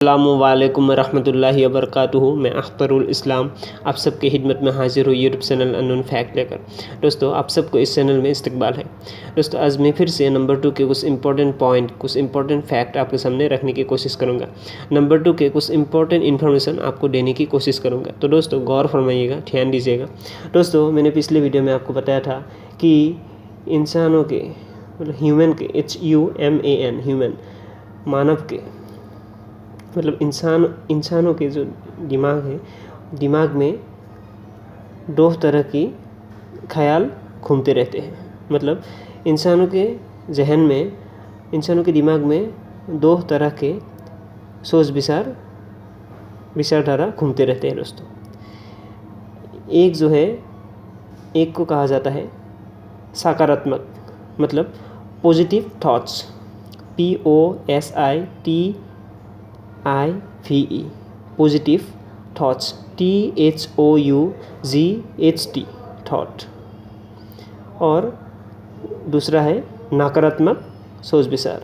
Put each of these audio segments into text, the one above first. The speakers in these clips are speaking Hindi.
अस्सलामुअलैकुम रहमतुल्लाहि व बरकातुहू। मैं अख्तरुल इस्लाम आप सबके खिदमत में हाजिर हूँ यूट्यूब चैनल अननोन फैक्ट लेकर। दोस्तों, आप सबको इस चैनल में इस्तकबाल है। दोस्तों, आज मैं फिर से नंबर 2 के कुछ इंपॉर्टेंट पॉइंट, कुछ इंपॉर्टेंट फैक्ट आपके सामने रखने की कोशिश करूँगा। नंबर 2 के कुछ इंपॉर्टेंट इन्फॉर्मेशन आपको देने की कोशिश करूँगा। तो दोस्तों, गौर फरमाइएगा, ध्यान दीजिएगा। दोस्तों, मैंने पिछले वीडियो में आपको बताया था कि इंसानों के मतलब ह्यूमन के HUMAN ह्यूमन मानव के मतलब इंसानों के जो दिमाग है, दिमाग में दो तरह की ख्याल घूमते रहते हैं। मतलब इंसानों के जहन में, इंसानों के दिमाग में दो तरह के सोच विचारधारा घूमते रहते हैं। दोस्तों, एक जो है, एक को कहा जाता है सकारात्मक, मतलब positive thoughts, POSITIVE, positive thoughts, THOUGHT, thought. और दूसरा है नकारात्मक सोच विचार,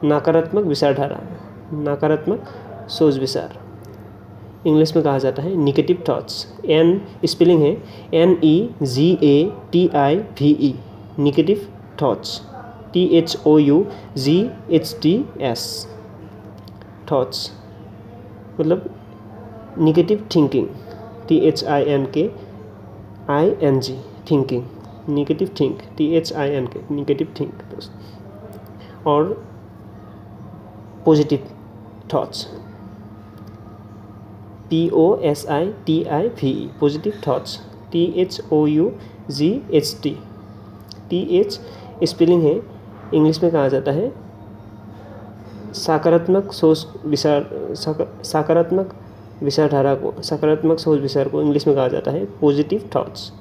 नकारात्मक विचारधारा, नकारात्मक सोच विचार इंग्लिश में कहा जाता है नेगेटिव थॉट्स। स्पेलिंग है NEGATIVE, negative thoughts, THOUGHTS, thoughts मतलब negative thinking, THINKING, thinking, negative think, THINK, negative think. और positive thoughts, POSITIVE, positive thoughts, THOUGHT, TH spelling है इंग्लिश में कहा जाता है सकारात्मक सोच विचार, सकारात्मक विचारधारा को, सकारात्मक सोच विचार को इंग्लिश में कहा जाता है positive thoughts,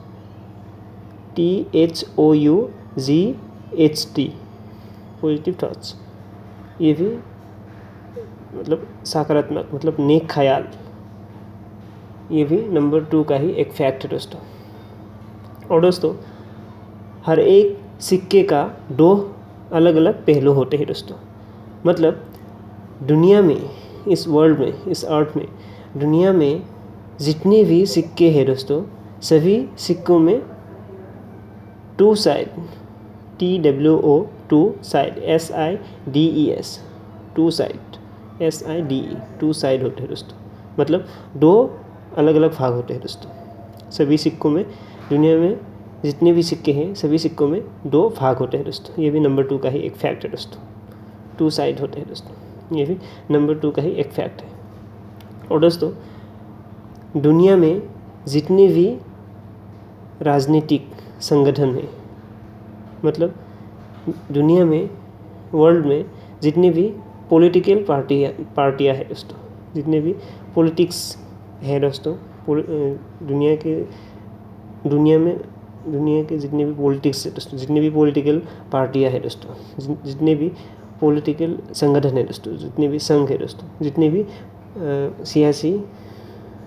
THOUGHT, positive thoughts. ये भी मतलब सकारात्मक मतलब नेक ख्याल, ये भी नंबर 2 का ही एक फैक्ट है दोस्तों। और दोस्तों, हर एक सिक्के का दो अलग अलग पहलू होते हैं दोस्तों। मतलब दुनिया में, इस वर्ल्ड में, इस अर्थ में, दुनिया में जितने भी सिक्के हैं दोस्तों, सभी सिक्कों में two side, TWO, two side, SIDES, two side, SIDE, two side होते हैं दोस्तों। मतलब दो अलग अलग भाग होते हैं दोस्तों। सभी सिक्कों में, दुनिया में जितने भी सिक्के हैं, सभी सिक्कों में दो भाग होते हैं दोस्तों। ये भी नंबर 2 का ही एक फैक्ट है दोस्तों। टू साइड होते हैं दोस्तों, ये भी नंबर 2 का ही एक फैक्ट है। और दोस्तों, दुनिया में जितने भी राजनीतिक संगठन हैं, मतलब दुनिया में, वर्ल्ड में जितनी भी पॉलिटिकल पार्टियां हैं दोस्तों, जितने भी पॉलिटिक्स है दोस्तों, दुनिया के जितने भी पॉलिटिक्स है दोस्तों, जितने भी पॉलिटिकल पार्टियां हैं दोस्तों, जितने भी पॉलिटिकल संगठन है दोस्तों, जितने भी संघ है दोस्तों, जितने भी सियासी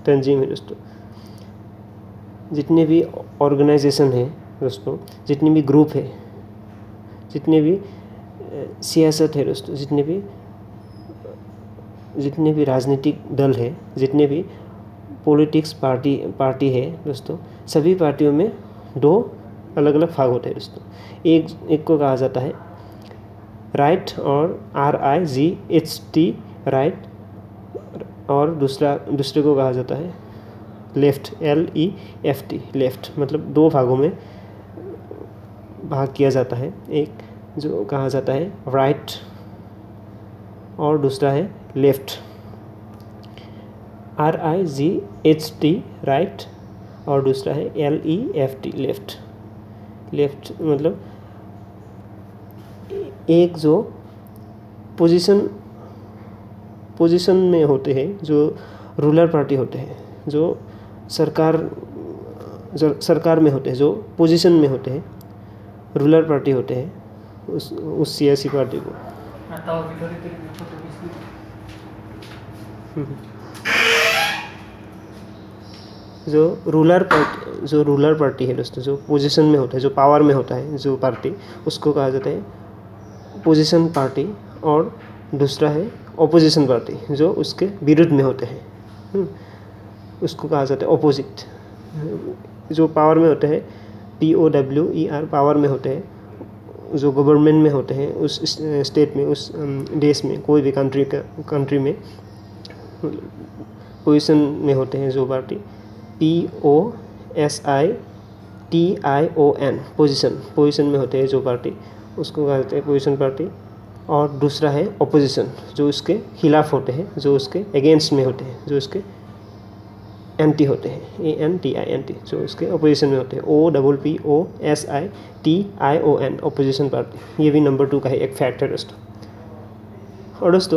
तंजीम है दोस्तों, जितने भी ऑर्गेनाइजेशन है दोस्तों, जितने भी ग्रुप है, जितने भी सियासत है दोस्तों, जितने भी राजनीतिक दल है, जितने भी पॉलिटिक्स पार्टी है दोस्तों, सभी पार्टियों में दो अलग अलग भाग होते हैं दोस्तों। एक को कहा जाता है राइट और RIGHT, राइट, और दूसरे को कहा जाता है लेफ्ट, LEFT, लेफ्ट। मतलब दो भागों में भाग किया जाता है। एक जो कहा जाता है राइट और दूसरा है लेफ्ट, RIGHT, राइट, और दूसरा है LEFT, लेफ्ट। मतलब एक जो पोजीशन में होते हैं, जो रूलर पार्टी होते हैं, जो सरकार में होते हैं, जो पोजीशन में होते हैं, रूलर पार्टी होते हैं, उस सियासी पार्टी को जो रूलर पार्टी है दोस्तों, जो पोजीशन में होता है, जो पावर में होता है, जो पार्टी, उसको कहा जाता है पोजीशन पार्टी। और दूसरा है ऑपोजिशन पार्टी जो उसके विरुद्ध में होते हैं, उसको कहा जाता है ऑपोजिट। जो पावर में होते हैं, POWER, पावर में होते हैं, जो गवर्नमेंट में होते हैं उस स्टेट में, उस देश में, कोई भी कंट्री में पोजीशन में होते हैं जो पार्टी, POSITION, पोजीशन में होते हैं जो पार्टी, उसको कहते हैं पोजीशन पार्टी। और दूसरा है ऑपोजिशन, जो उसके खिलाफ होते हैं, जो उसके अगेंस्ट में होते हैं, जो उसके एंटी होते हैं, ANTI, जो उसके अपोजिशन में होते हैं, OPPOSITION, ऑपोजिशन पार्टी। ये भी नंबर 2 का है एक फैक्ट है दोस्तों। और दोस्तों